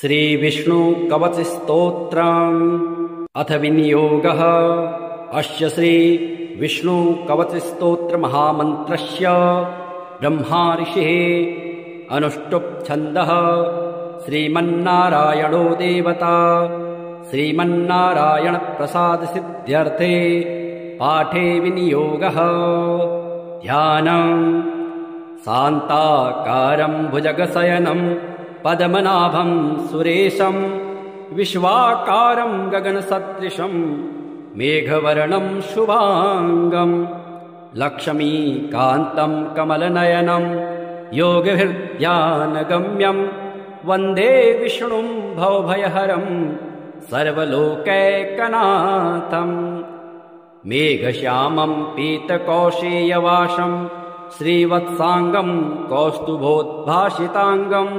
श्रीविष्णुकवचस्तोत्रम् अथ विनियोगः। अस्य श्रीविष्णुकवचस्तोत्रमहामन्त्रस्य ब्रह्मा ऋषिः अनुष्टुप् छन्दः। श्रीमन्नारायणो देवता। श्रीमन्नारायणप्रसादसिद्ध्यर्थे पाठे विनियोगः। ध्यानम् शान्ताकारं भुजगशयनं पद्मनाभं सुरेशं विश्वाकारं गगनसदृशं मेघवर्णं शुभांगं लक्ष्मीकान्तं कमलनयनं योगभिर्ध्यानगम्यं वन्दे विष्णुं भवभयहरं सर्वलोकैकनाथं। मेघश्यामं पीतकौशेयवासं श्रीवत्सांगं कौस्तुभोद्भासितांगं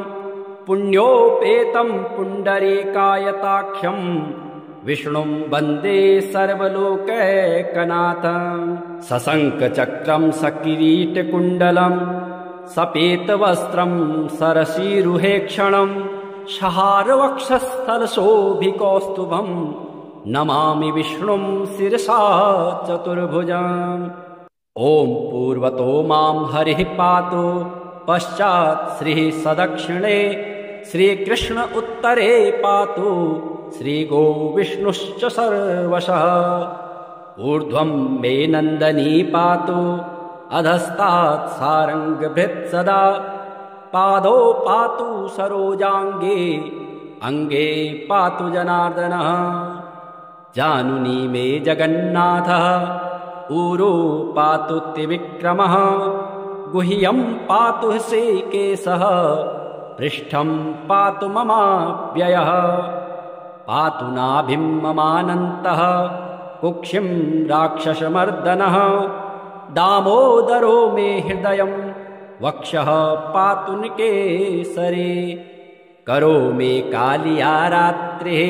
पुण्योपेतं पुण्डरीकायताख्यं विष्णुं वन्दे सर्वलोकैकनाथं। सशङ्खचक्रं सकिरीटकुण्डलं सपेतवस्त्रं सरसीरुहेक्षणं शहारवक्षस्थलशोभिकौस्तुभं नमामि विष्णुं शिरसा चतुर्भुजम्। ॐ पूर्वतो मां हरिः पातु पश्चात् श्रीः सदक्षिणे श्रीकृष्ण उत्तरे पातु श्रीगो विष्णुश्च सर्वशः। ऊर्ध्वं मे नन्दनी पातु अधस्तात् सारङ्गभृत् सदा पादौ पातु सरोजाङ्गे अङ्गे पातु जनार्दनः। जानुनी मे जगन्नाथः ऊरो पातु त्रिविक्रमः गुह्यं पातु श्रीकेशः पृष्ठं पातु ममाव्ययः। पातु नाभिं ममानन्तः कुक्षिं राक्षसमर्दनः दामोदरो मे हृदयं वक्षः पातु निकेसरे। करो मे कालिया रात्रिः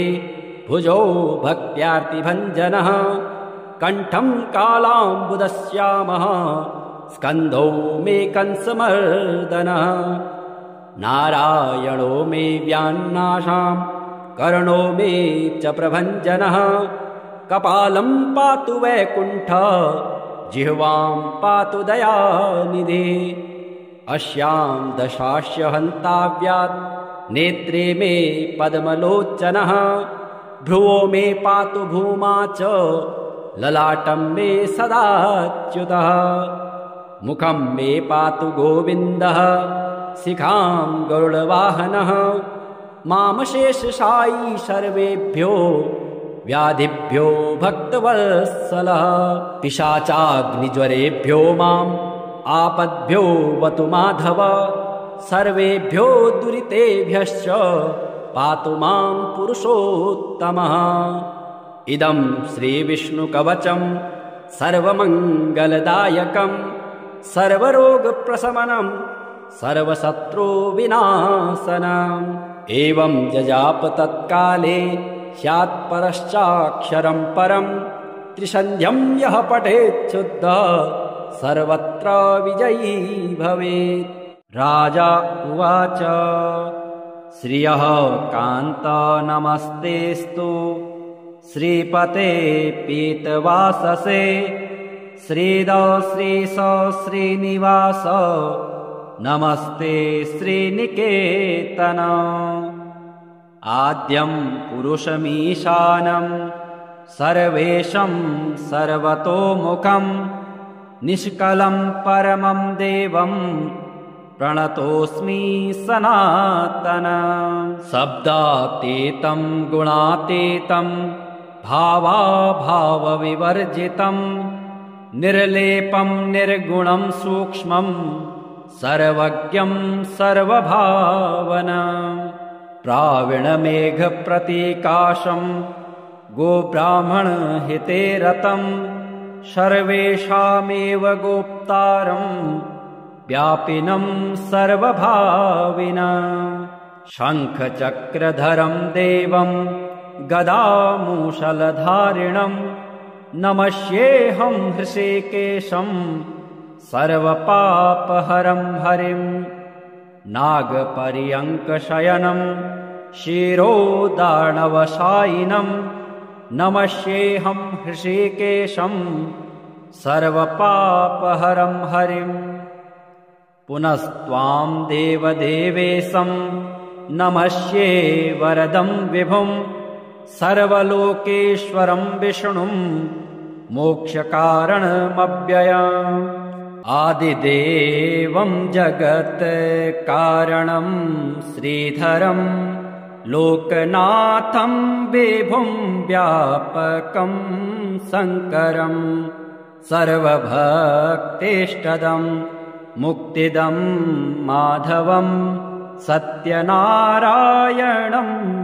भुजो भक्त्यार्तिभञ्जनः कण्ठं कालाम्बुदश्यामः स्कन्धौ मे कंसमर्दनः। नारायणो मे व्यान्नाशां कर्णो मे च प्रभञ्जनः कपालं पातु वैकुण्ठः जिह्वां पातु दयानिधे। अस्यां दशास्य हन्ताव्यात् नेत्रे मे पद्मलोचनः भ्रुवो मे पातु भूमा च ललाटं मे सदाच्युतः। मुखं मे पातु गोविन्दः शिखां गरुडवाहनः मामशेषशायी सर्वेभ्यो व्याधिभ्यो भक्तवत्सलः। पिशाचाग्निज्वरेभ्यो माम् आपद्भ्यो वतु माधव सर्वेभ्यो दुरितेभ्यश्च पातु मां पुरुषोत्तमः। इदं श्रीविष्णुकवचं सर्वमङ्गलदायकं सर्वरोगप्रशमनं सर्वशत्रुविनाशनम्। एवं जजाप तत्काले स्यात् परश्चाक्षरं परं त्रिसन्ध्यं यः पठेत् शुद्धः सर्वत्र विजयी भवेत्। राजा उवाच श्रियः कान्त नमस्तेस्तु श्रीपते पीतवाससे श्रीद श्रीश श्रीनिवास नमस्ते श्रीनिकेतन। आद्यं पुरुषमीशानं सर्वेशं सर्वतोमुखं निष्कलं परमं देवं प्रणतोऽस्मि सनातनं। शब्दातीतं गुणातीतं भावाभावविवर्जितं निर्लेपं निर्गुणं सूक्ष्मं सर्वज्ञं सर्वभावनं। प्राविणमेघप्रतीकाशं गोब्राह्मणहिते रतं सर्वेषामेव गोप्तारं व्यापिनं सर्वभाविनं। शङ्खचक्रधरं देवं गदामूषलधारिणं नमस्येऽहं हृषीकेशं सर्वपापहरं हरिं। नागपर्यङ्कशयनं शिरोदार्णवशायिनं नमस्येऽहं हृषीकेशं सर्वपापहरं हरिम् पुनस्त्वां देवदेवेशं नमस्ये वरदं विभुं सर्वलोकेश्वरं विष्णुं मोक्षकारणमव्ययम् आदिदेवं जगत्कारणं श्रीधरं लोकनाथं विभुं व्यापकं शङ्करं सर्वभक्तेष्टदं मुक्तिदं माधवं सत्यनारायणं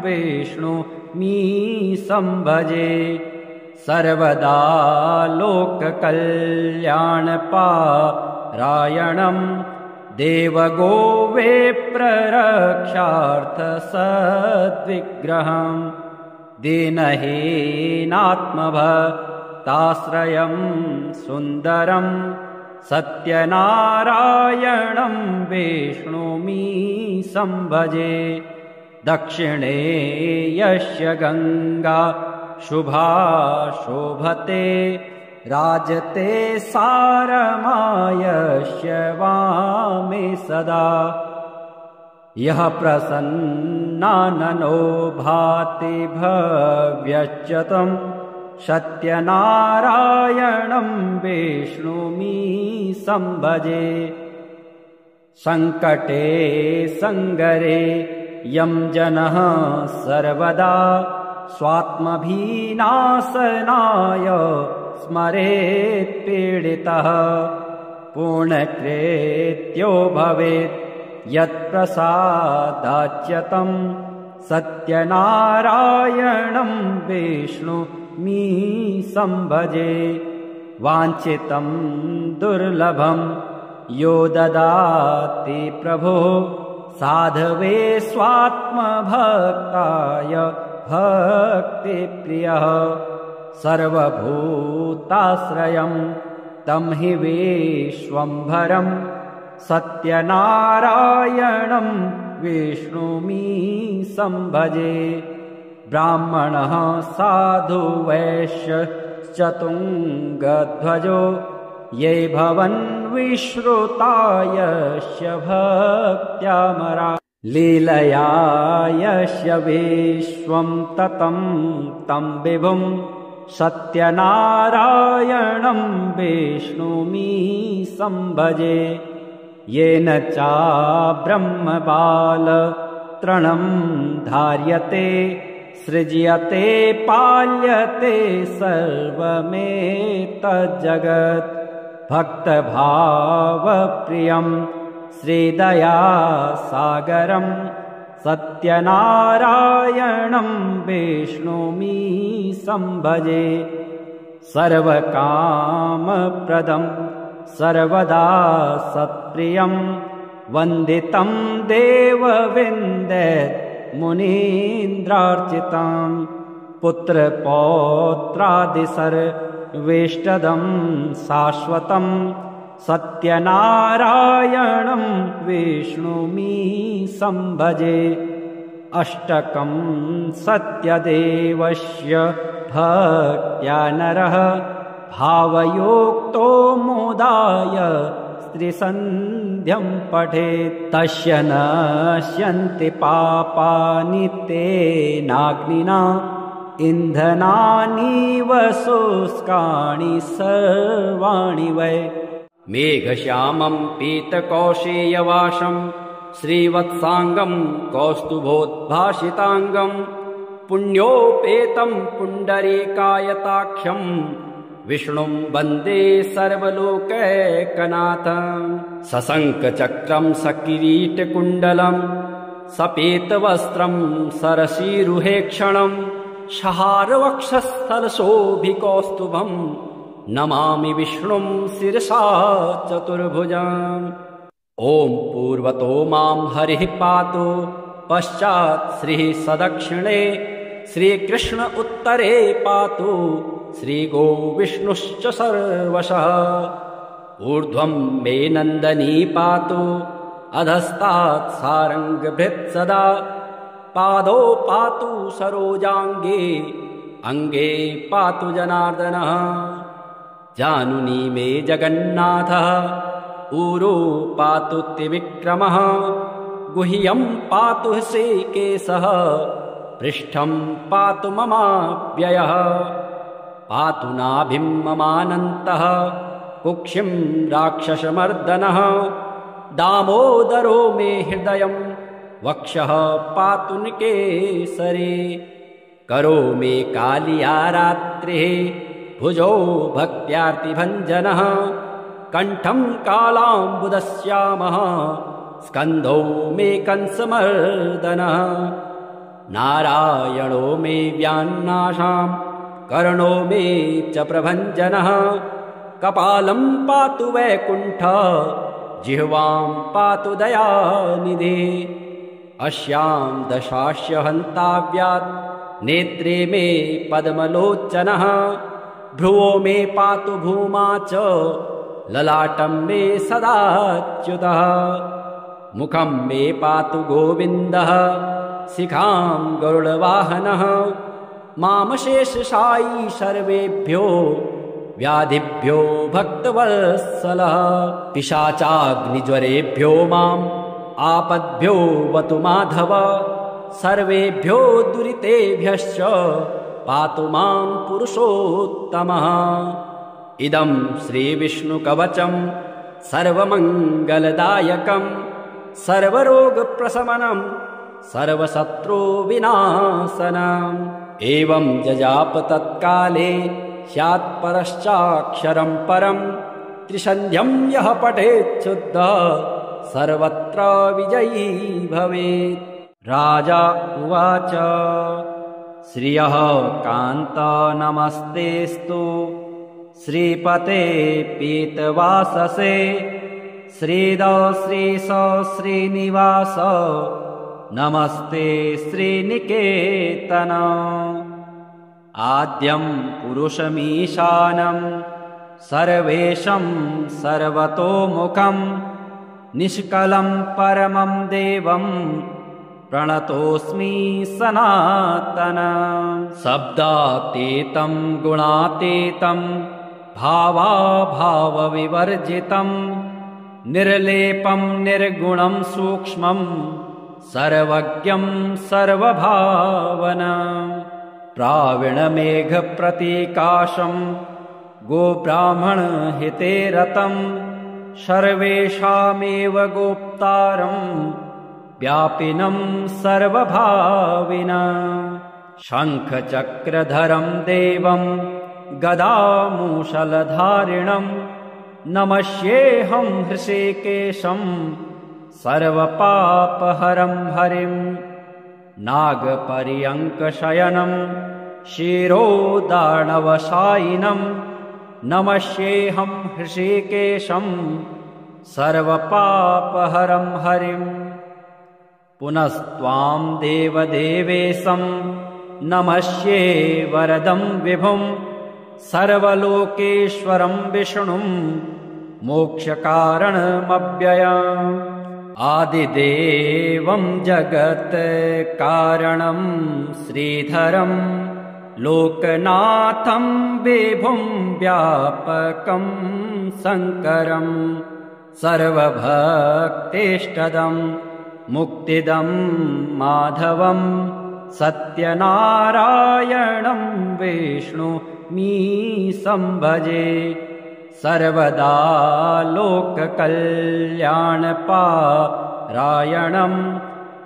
विष्णुमी संभजे सर्वदा लोककल्याणपारायणं देवगोविप्ररक्षार्थसद्विग्रहं दीनहीनात्मभक्ताश्रयं सुन्दरं सत्यनारायणं विष्णुमी संभजे दक्षिणे यस्य गङ्गा शुभा शोभते राजते सारमायस्य वामे सदा यः प्रसन्नाननो भाति भव्यच्युतं सत्यनारायणं विष्णुमी संभजे सङ्कटे सङ्गरे यं जनः सर्वदा स्वात्मभिनाशनाय स्मरेत् पीडितः पूर्णकृत्यो भवेत् यत्प्रसादाच्यतं सत्यनारायणं विष्णुमी संभजे वाञ्छितं दुर्लभं यो ददाति प्रभुः साधवे स्वात्मभक्ताय भक्तिप्रियः सर्वभूताश्रयं तं हि विश्वम्भरं सत्यनारायणं विष्णुमी संभजे ब्राह्मणः साधु वैश्यश्चतुङ्गध्वजो ये भवन् विश्रुता यस्य भक्त्यामरा लीलया यस्य विश्वं ततं तं विभुं सत्यनारायणं विष्णुमी संभजे येन चाब्रह्मबालतृणं धार्यते सृज्यते पाल्यते सर्वमेतज्जगत् भक्तभावप्रियं श्रीदयासागरं सत्यनारायणं विष्णुमी संभजे सर्वकामप्रदं सर्वदा सत्प्रियं वन्दितं देवविन्दत् मुनीन्द्रार्चितं पुत्रपौत्रादिसर्वेष्टदं शाश्वतं सत्यनारायणं विष्णुमी संभजे अष्टकं सत्यदेवस्य भक्त्या नरः भावयोक्तो मोदाय स्त्रीसन्ध्यं पठेत् तस्य नश्यन्ति पापानि तेनाग्निना इन्धनानीव शुष्काणि सर्वाणि वै मेघश्यामं पीतकौशेयवासं श्रीवत्साङ्गं कौस्तुभोद्भासिताङ्गं पुण्योपेतं पुण्डरीकायताख्यं विष्णुं वन्दे सर्वलोकैकनाथं सशङ्खचक्रं सकिरीटकुण्डलं सपेतवस्त्रं सरसीरुहेक्षणं शहारवक्षस्थलशोभिकौस्तुभं नमामि विष्णुं शिरसा चतुर्भुजम् ॐ पूर्वतो मां हरिः पातु पश्चात् श्रीः सदक्षिणे श्रीकृष्ण उत्तरे पातु श्रीगोविष्णुश्च सर्वशः ऊर्ध्वं मे नन्दनी पातु अधस्तात् सारङ्गभृत् सदा पादौ पातु सरोजाङ्गे, अङ्गे पातु जनार्दनः। जानुनी मे जगन्नाथः, ऊरो पातु त्रिविक्रमः। गुह्यं पातु ऋषिकेशः, पृष्ठं पातु ममाव्ययः। पातु नाभिं ममानन्तः, कुक्षिं राक्षसमर्दनः। दामोदरो मे हृदयं, वक्षः पातु निकेसरे। करो मे कालिया रात्रिः, भुजौ भक्त्यार्तिभञ्जनः। कण्ठं कालाम्बुदश्यामः, स्कन्धौ मे कंसमर्दनः। नारायणो मे व्यान्नाशां, कर्णो मे च प्रभञ्जनः। कपालं पातु वैकुण्ठः, जिह्वां पातु दयानिधे। अस्यां दशास्य हन्ताव्यात्, नेत्रे मे पद्मलोचनः। भ्रुवो मे पातु भूमा च, ललाटं मे सदाच्युतः। मुखं मे पातु गोविन्दः, शिखां गरुडवाहनः। मामशेषशायी सर्वेभ्यो, व्याधिभ्यो भक्तवत्सलः। पिशाचाग्निज्वरेभ्यो माम्, आपद्भ्यो वतु माधव। सर्वेभ्यो दुरितेभ्यश्च, पातु मां पुरुषोत्तमः। इदं श्रीविष्णुकवचं, सर्वमङ्गलदायकं। सर्वरोगप्रशमनं, सर्वशत्रुविनाशनम्। एवं जजाप तत्काले, स्यात् परश्चाक्षरं परम्। त्रिसन्ध्यं यः पठेत् शुद्धः, सर्वत्र विजयी भवेत्। राजा उवाच श्रियः कान्त नमस्तेस्तु, श्रीपते पीतवाससे। श्रीद श्रीश श्रीनिवास, नमस्ते श्रीनिकेतन। आद्यं पुरुषमीशानं, सर्वेशं सर्वतोमुखं। निष्कलं परमं देवं, प्रणतोऽस्मि सनातनं। शब्दातीतं गुणातीतं, भावाभावविवर्जितं। निर्लेपं निर्गुणं सूक्ष्मं, सर्वज्ञं सर्वभावनं। प्राविणमेघप्रतीकाशं, गोब्राह्मणहिते रतं। सर्वेषामेव गोप्तारं, व्यापिनं सर्वभाविनं। शङ्खचक्रधरं देवं, गदामूषलधारिणं। नमस्येऽहं हृषीकेशं, सर्वपापहरं हरिं। नागपर्यङ्कशयनं, शिरोदानवशायिनं। नमस्येऽहं हृषीकेशं, सर्वपापहरं हरिं। पुनस्त्वां देवदेवेशं, नमस्ये वरदं विभुं। सर्वलोकेश्वरं विष्णुं, मोक्षकारणमव्ययम्। आदिदेवं जगत्कारणं, श्रीधरं लोकनाथं विभुं। व्यापकं शङ्करं, सर्वभक्तेष्टदं। मुक्तिदं माधवं, सत्यनारायणं विष्णुमीशं भजे। सर्वदा लोककल्याणपारायणं,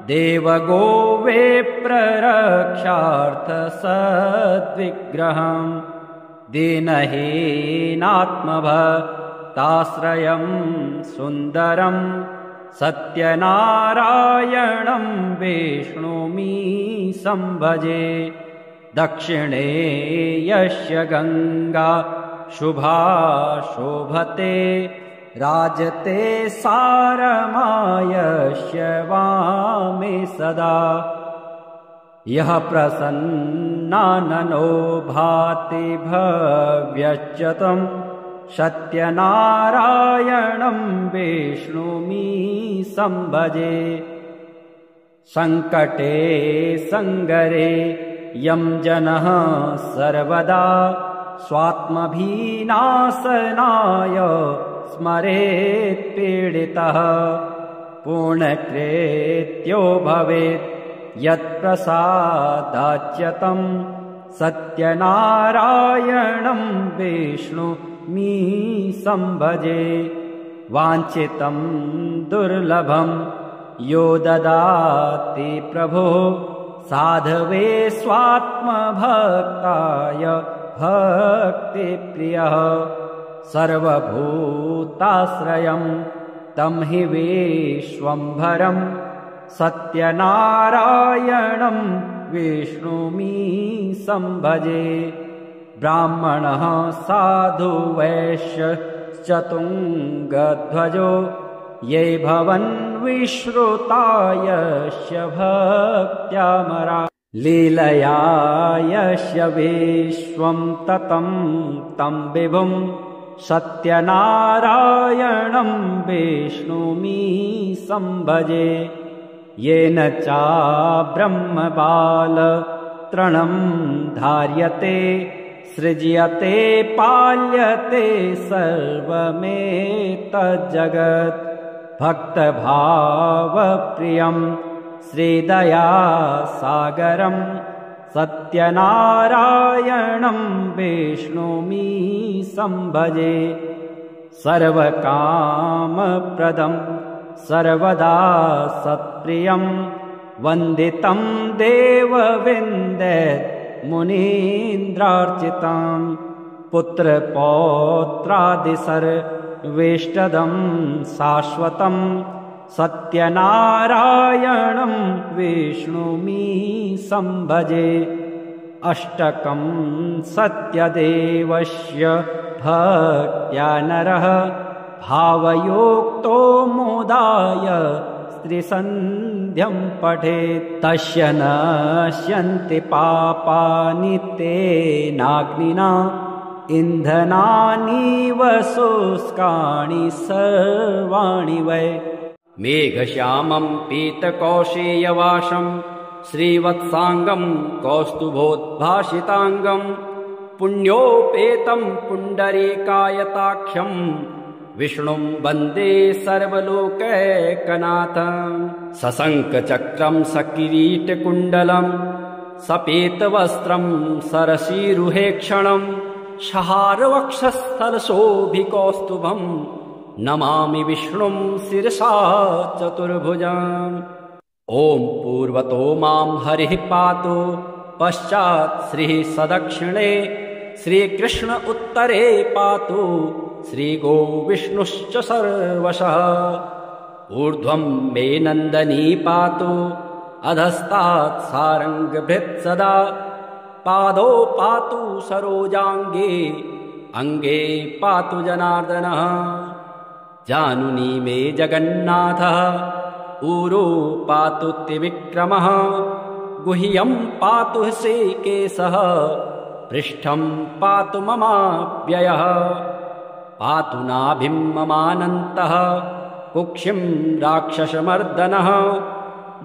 देवगोविप्ररक्षार्थसद्विग्रहं। दीनहीनात्मभक्ताश्रयं सुन्दरं, सत्यनारायणं विष्णुमीशं भजे। दक्षिणे यस्य गङ्गा शुभा शोभते, राजते सारमायस्य वामे सदा। यः प्रसन्नाननो भाति भव्यश्च तं, सत्यनारायणं विष्णुमीशं भजे। संकटे संगरे यं जनः सर्वदा स्वात्मभिनाशनाय स्मरेत् पीडितः पूर्णकृत्यो भवेत् यत्प्रसादाच्यतं सत्यनारायणं विष्णुमी संभजे वाञ्छितं दुर्लभं यो ददाति प्रभो साधवे स्वात्मभक्ताय भक्तिप्रियः सर्वभूताश्रयं तं हि विश्वम्भरं सत्यनारायणं विष्णुमी संभजे ब्राह्मणः साधु वैश्य चतुङ्गध्वजो ये भवन् विश्रुता यस्य भक्त्यामरा लीलया यस्य विश्वं ततं तं विभुं सत्यनारायणं विष्णुमी संभजे येन चाब्रह्मबालतृणं धार्यते सृज्यते पाल्यते सर्वमेतज्जगत् भक्तभावप्रियं श्रीदयासागरं सत्यनारायणं विष्णुमी संभजे सर्वकामप्रदं सर्वदा सत्प्रियं वन्दितं देवविन्दत् मुनीन्द्रार्चितां पुत्रपौत्रादिसर्वेष्टदं शाश्वतं सत्यनारायणं विष्णुमी संभजे अष्टकं सत्यदेवस्य भक्त्या नरः भावयोक्तो मोदाय स्त्रीसन्ध्यं पठेत् तस्य नश्यन्ति पापानि तेनाग्निना इन्धनानीव शुष्काणि सर्वाणि वै मेघश्यामं पीतकौशेयवासं श्रीवत्साङ्गं कौस्तुभोद्भासिताङ्गं पुण्योपेतं पुण्डरीकायताख्यं विष्णुं वन्दे सर्वलोकैकनाथं सशङ्खचक्रं सकिरीटकुण्डलं सपेतवस्त्रं सरसीरुहेक्षणं शहारवक्षस्थलशोभिकौस्तुभं नमामि विष्णुं शिरसा चतुर्भुजम् ॐ पूर्वतो मां हरिः पातु पश्चात् श्रीः सदक्षिणे श्रीकृष्ण उत्तरे पातु श्रीगो विष्णुश्च सर्वशः ऊर्ध्वं मे नन्दनी पातु अधस्तात् सारङ्गभृत् सदा पादौ पातु सरोजाङ्गे अङ्गे पातु जनार्दनः जानुनी मे जगन्नाथः ऊरो पातु त्रिविक्रमः गुह्यं पातु श्रीकेशः पृष्ठं पातु ममाव्ययः पातु नाभिं ममानन्तः कुक्षिं राक्षसमर्दनः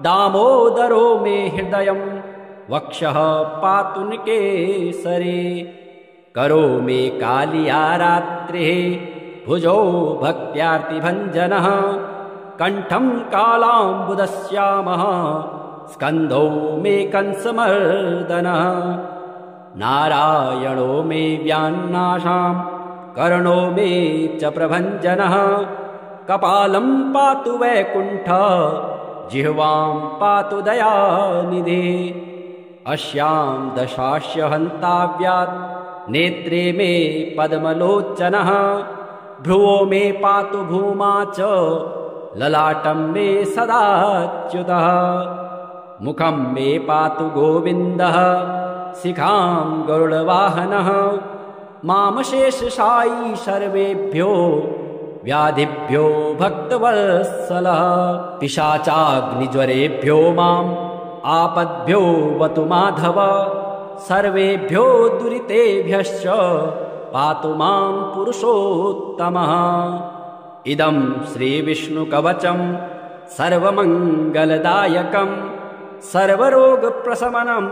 दामोदरो मे हृदयं वक्षः पातु निकेसरे करो मे कालिया रात्रिः भुजौ भक्त्यार्तिभञ्जनः कण्ठं कालाम्बुदश्यामः स्कन्धौ मे कंसमर्दनः नारायणो मे व्यान्नाशां कर्णो मे च प्रभञ्जनः कपालं पातु वैकुण्ठ जिह्वां पातु दयानिधे अस्यां दशास्य हन्ताव्यात् नेत्रे मे पद्मलोचनः भ्रुवो मे पातु भूमा च ललाटं मे सदाच्युतः मुखं मे पातु गोविन्दः शिखां गरुडवाहनः मामशेषशायी सर्वेभ्यो व्याधिभ्यो भक्तवत्सलः पिशाचाग्निज्वरेभ्यो माम् आपद्भ्यो वतु माधव सर्वेभ्यो दुरितेभ्यश्च पातु मां पुरुषोत्तमः इदं श्रीविष्णुकवचं सर्वमङ्गलदायकम् सर्वरोगप्रशमनम्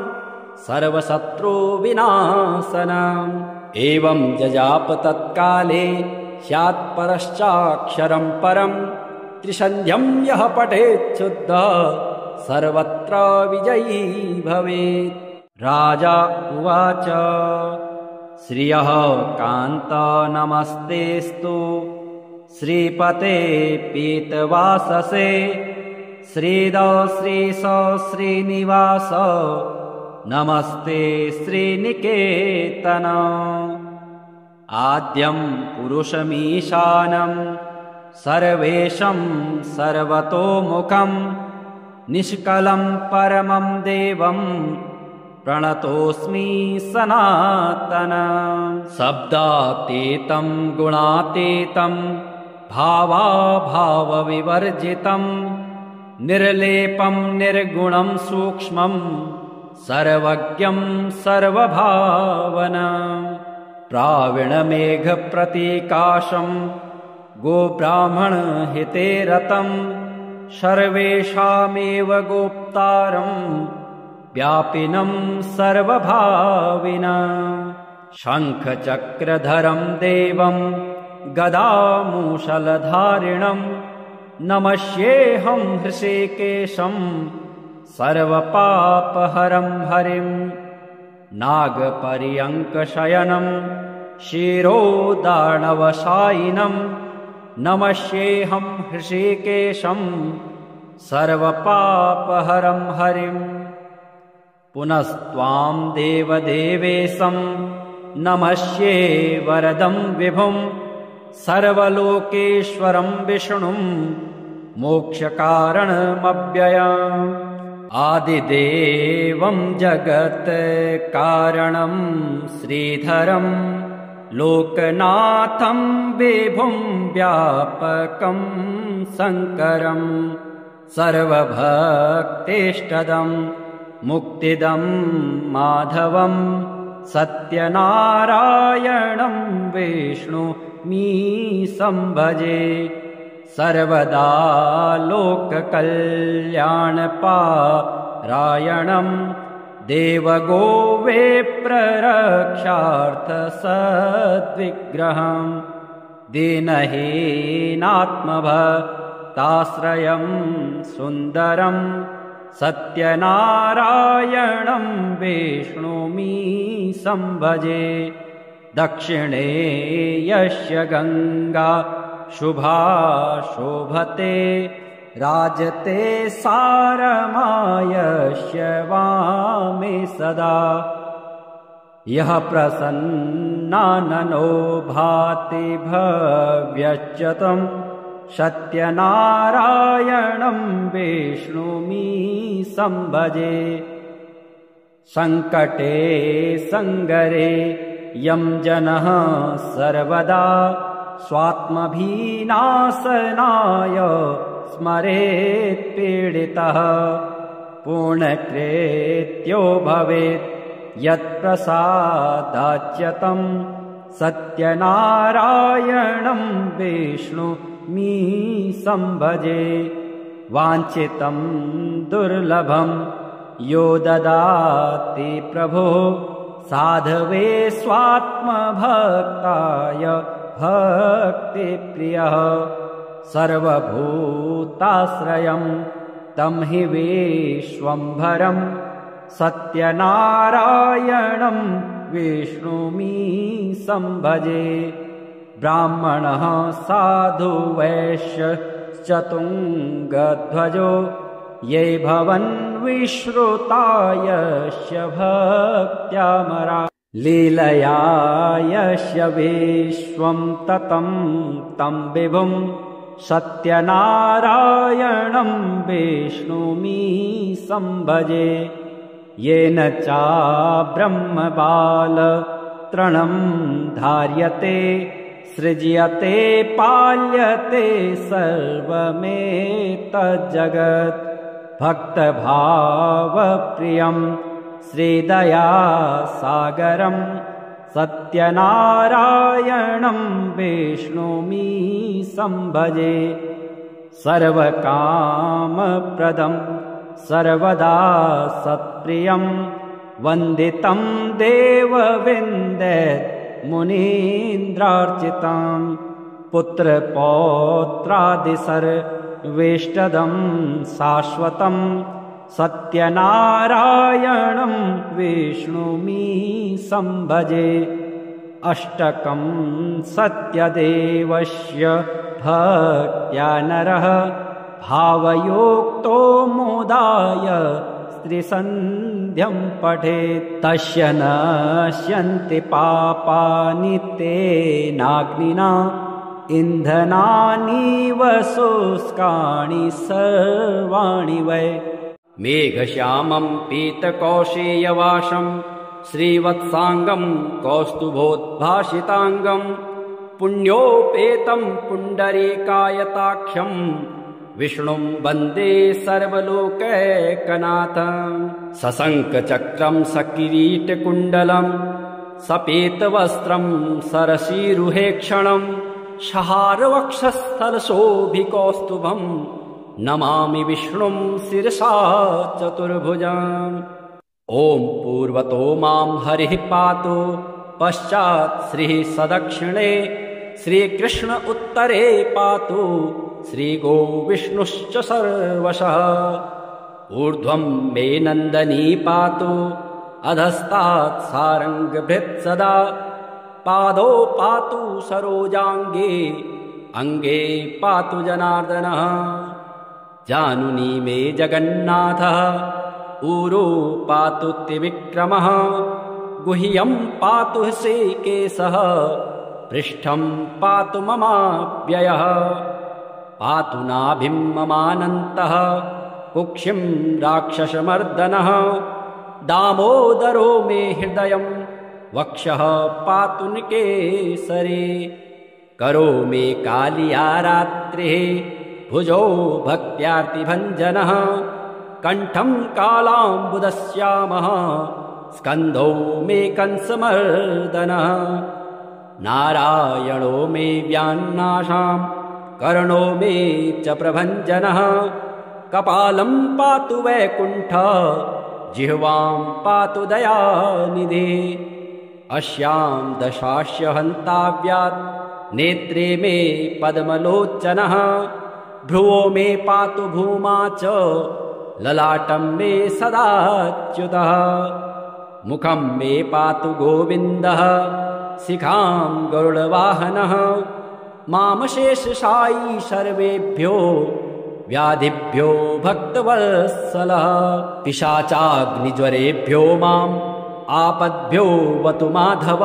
सर्वशत्रुविनाशनम्। एवं जजाप तत्काले स्यात् परश्चाक्षरं परम्। त्रिसन्ध्यं यः पठेत् शुद्धः सर्वत्र विजयी भवेत्। राजा उवाच श्रियः कान्त नमस्तेस्तु श्रीपते पीतवाससे। श्रीद श्रीश श्रीनिवास नमस्ते श्रीनिकेतन। आद्यं पुरुषमीशानं सर्वेशं सर्वतोमुखं। निष्कलं परमं देवं प्रणतोऽस्मि सनातनं। शब्दातीतं गुणातीतं भावाभावविवर्जितं। निर्लेपं निर्गुणं सूक्ष्मं सर्वज्ञं सर्वभावनं। प्रावीणमेघप्रतीकाशं गोब्राह्मणहिते रतं। सर्वेषामेव गोप्तारं व्यापिनं सर्वभाविनं। शङ्खचक्रधरं देवं गदामूषलधारिणं। नमस्येऽहं हृषीकेशं सर्वपापहरं हरिं। नागपर्यङ्कशयनं शिरोदार्णवशायिनं। नमस्येऽहं हृषीकेशं सर्वपापहरं हरिम्। पुनस्त्वां देवदेवेशं नमस्ये वरदं विभुं। सर्वलोकेश्वरं विष्णुं मोक्षकारणमव्ययम्। आदिदेवं जगत्कारणं श्रीधरं लोकनाथं विभुं व्यापकं शङ्करं। सर्वभक्तेष्टदं मुक्तिदं माधवं। सत्यनारायणं विष्णुमीशं भजे। सर्वदा लोककल्याणपारायणं देवगोविप्ररक्षार्थसद्विग्रहं। दीनहीनात्मभक्ताश्रयं सुन्दरं। सत्यनारायणं विष्णुमीशं भजे। दक्षिणे यस्य गङ्गा शुभा शोभते। राजते सारमायस्य वामे सदा। यः प्रसन्नाननो भाति भव्यच्युतं। सत्यनारायणं विष्णुमीशं भजे। सङ्कटे सङ्गरे यं जनः सर्वदा स्वात्मभिनाशनाय स्मरेत् पीडितः। पूर्णकृत्यो भवेत् यत्प्रसादाच्यतं। सत्यनारायणं विष्णुमीशं भजे। वाञ्छितं दुर्लभं यो ददाति प्रभो। साधवे स्वात्मभक्ताय भक्तिप्रियः। सर्वभूताश्रयं तं हि विश्वम्भरं। सत्यनारायणं विष्णुमीशं भजे। ब्राह्मणः साधु वैश्यश्चतुङ्गध्वजो। ये भवन् विश्रुतायस्य भक्त्यामरा। लीलया यस्य विश्वं ततं तं विभुं। सत्यनारायणं विष्णुमीशं भजे। येन चाब्रह्मबालतृणं धार्यते। सृज्यते पाल्यते सर्वमेतज्जगत्। भक्तभावप्रियं श्रीदयासागरं। सत्यनारायणं विष्णुमीशं भजे। सर्वकामप्रदं सर्वदा सत्प्रियं वन्दितं देवविन्दैर् मुनीन्द्रार्चितां पुत्रपौत्रादिसर्वेष्टदं शाश्वतं सत्यनारायणं विष्णुमि संभजे। अष्टकं सत्यदेवस्य भक्त्या नरः भावयोक्तो मोदाय त्रिसन्ध्यं पठेत् तस्य नश्यन्ति पापानि तेनाग्निना इन्धनानीव शुष्काणि सर्वाणि वै। मेघश्यामं पीतकौशेयवासं श्रीवत्साङ्गं कौस्तुभोद्भासिताङ्गं पुण्योपेतं पुण्डरीकायताख्यं विष्णुं वन्दे सर्वलोकैकनाथं। सशङ्खचक्रं सकिरीटकुण्डलं सपेतवस्त्रं सरसीरुहेक्षणं शहारवक्षस्थलशोभिकौस्तुभं नमामि विष्णुं शिरसा चतुर्भुजाम्। ॐ पूर्वतो मां हरिः पातु पश्चात् श्रीः सदक्षिणे श्रीकृष्ण उत्तरे पातु श्रीगो विष्णुश्च सर्वशः। ऊर्ध्वं मे नन्दनी पातु अधस्तात् सारङ्गभृत् सदा पादौ पातु सरोजाङ्गे अङ्गे पातु जनार्दनः। जानुनी मे जगन्नाथः ऊरो पातु त्रिविक्रमः गुह्यं पातु श्रीकेशः पृष्ठं पातु ममाव्ययः। पातु नाभिं ममानन्तः कुक्षिं राक्षसमर्दनः दामोदरो मे हृदयं वक्षः पातु निकेसरे। करो मे कालिया रात्रिः भुजो भक्त्यार्तिभञ्जनः कण्ठं कालाम्बुदश्यामः स्कन्धौ मे कंसमर्दनः। नारायणो मे व्यान्नाशां कर्णो मे च प्रभञ्जनः कपालं पातु वैकुण्ठः जिह्वां पातु दयानिधे। अस्यां दशास्य हन्ताव्यात् नेत्रे मे पद्मलोचनः भ्रुवो मे पातु भूमा च ललाटं मे सदाच्युतः। मुखं मे पातु गोविन्दः शिखां गरुडवाहनः मामशेषशायी सर्वेभ्यो व्याधिभ्यो भक्तवत्सलः। पिशाचाग्निज्वरेभ्यो माम् आपद्भ्यो वतु माधव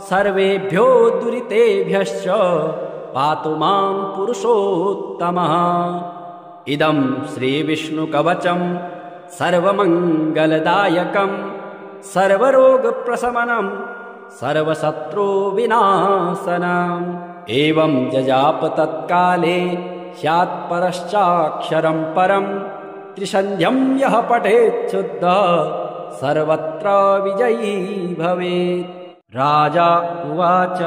सर्वेभ्यो दुरितेभ्यश्च पातु मां पुरुषोत्तमः। इदं श्रीविष्णुकवचं सर्वमङ्गलदायकं सर्वरोगप्रशमनं सर्वशत्रुविनाशनम्। एवं जजाप तत्काले स्यात् परश्चाक्षरं परं त्रिसन्ध्यं यः पठेत् शुद्धः सर्वत्र विजयी भवेत्। राजा उवाच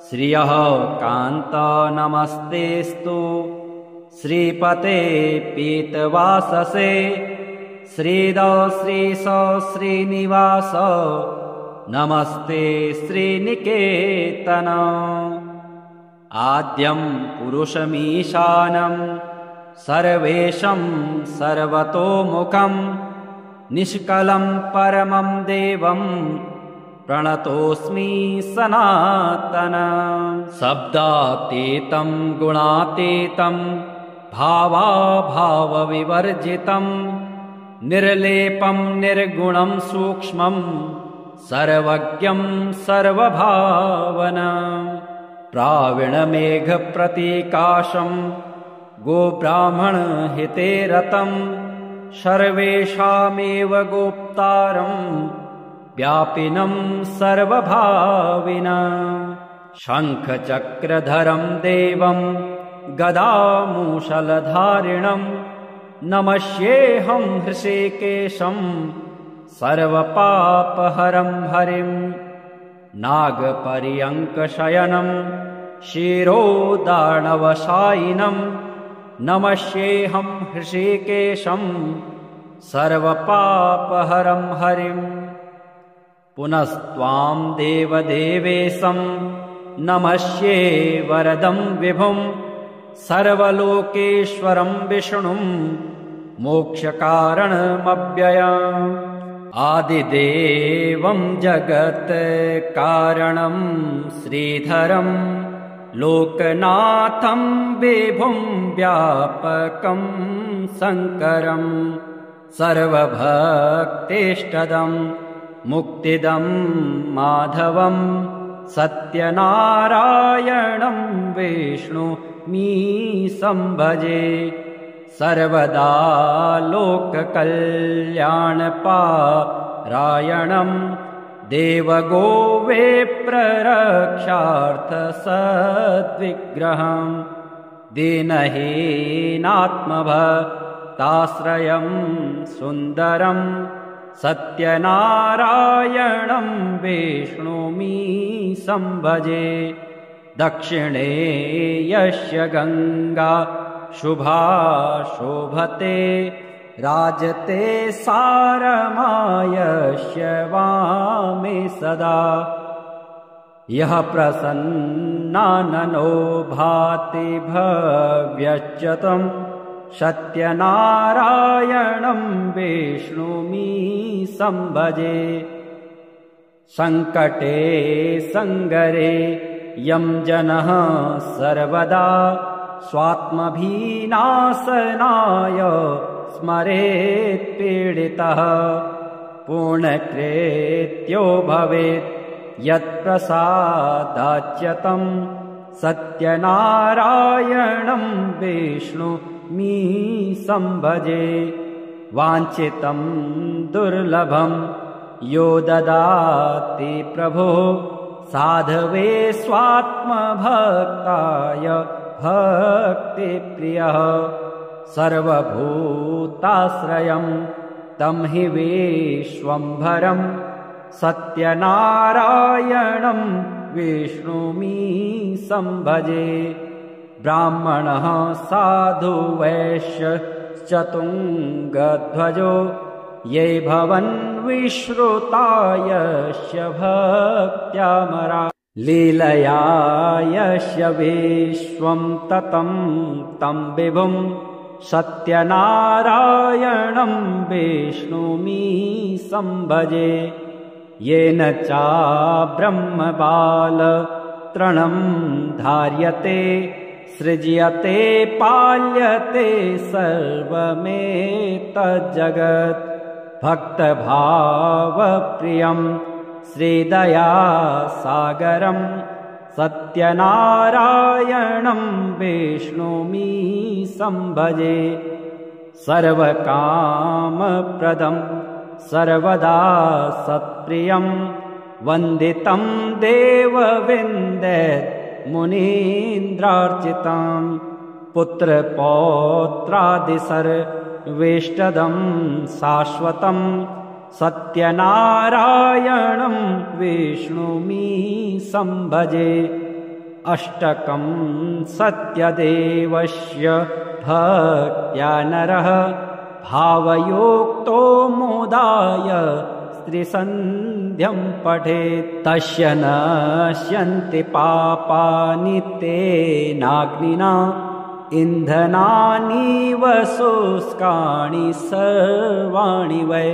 श्रियः कान्त नमस्तेस्तु श्रीपते पीतवाससे श्रीद श्रीश श्रीनिवास नमस्ते श्रीनिकेतन। आद्यं पुरुषमीशानं सर्वेशं सर्वतोमुखं निष्कलं परमं देवं प्रणतोऽस्मि सनातनं। शब्दातीतं गुणातीतं भावाभावविवर्जितं निर्लेपं निर्गुणं सूक्ष्मं सर्वज्ञं सर्वभावनं। प्राविणमेघप्रतीकाशं गोब्राह्मणहिते रतं सर्वेषामेव गोप्तारं व्यापिनं सर्वभाविनं। शङ्खचक्रधरं देवं गदामूषलधारिणं नमस्येऽहं हृषीकेशं सर्वपापहरं हरिं। नागपर्यङ्कशयनं शिरोदार्णवशायिनं नमस्येऽहं हृषीकेशं सर्वपापहरं हरिं। पुनस्त्वां देवदेवेशं नमस्ये वरदं विभुं सर्वलोकेश्वरं विष्णुं मोक्षकारणमव्ययम्। आदिदेवं जगत्कारणं श्रीधरं लोकनाथं विभुं व्यापकं शङ्करं सर्वभक्तेष्टदं मुक्तिदं माधवं सत्यनारायणं विष्णुमी संभजे। सर्वदा लोककल्याणपारायणं देवगोविप्ररक्षार्थसद्विग्रहं दीनहीनात्मभक्ताश्रयं सुन्दरं सत्यनारायणं विष्णुमी संभजे। दक्षिणे यस्य गङ्गा शुभा शोभते राजते सारमायस्य वामे सदा। यः प्रसन्नाननो भाति भव्यच्युतं सत्यनारायणं विष्णुमी संभजे। सङ्कटे सङ्गरे यं जनः सर्वदा स्वात्मभिनाशनाय स्मरेत् पीडितः पूर्णकृत्यो भवेत् यत्प्रसादाच्यतं सत्यनारायणं विष्णुमी संभजे। वाञ्छितं दुर्लभं यो ददाति प्रभुः साधवे स्वात्मभक्ताय भक्तिप्रियः। सर्वभूताश्रयं तं हि विश्वम्भरं सत्यनारायणं विष्णुमी संभजे। ब्राह्मणः साधु वैश्य चतुङ्गध्वजो ये भवन् विश्रुतायस्य भक्त्यामरा। लीलया यस्य विश्वं ततं तं विभुं सत्यनारायणं विष्णुमी संभजे। येन चाब्रह्मबालतृणं धार्यते सृज्यते पाल्यते सर्वमेतज्जगत्। भक्तभावप्रियं श्रीदयासागरं सत्यनारायणं विष्णुमी संभजे। सर्वकामप्रदं सर्वदा सत्प्रियं वन्दितं देवविन्देत् मुनीन्द्रार्चितं। पुत्रपौत्रादिसर्वेष्टदं शाश्वतं सत्यनारायणं विष्णुमी संभजे। अष्टकं सत्यदेवस्य भक्त्या नरः भावयोक्तो मोदाय स्त्रीसन्ध्यं पठेत्। तस्य नश्यन्ति पापानि तेनाग्निना इन्धनानि शुष्कानि सर्वाणि वै।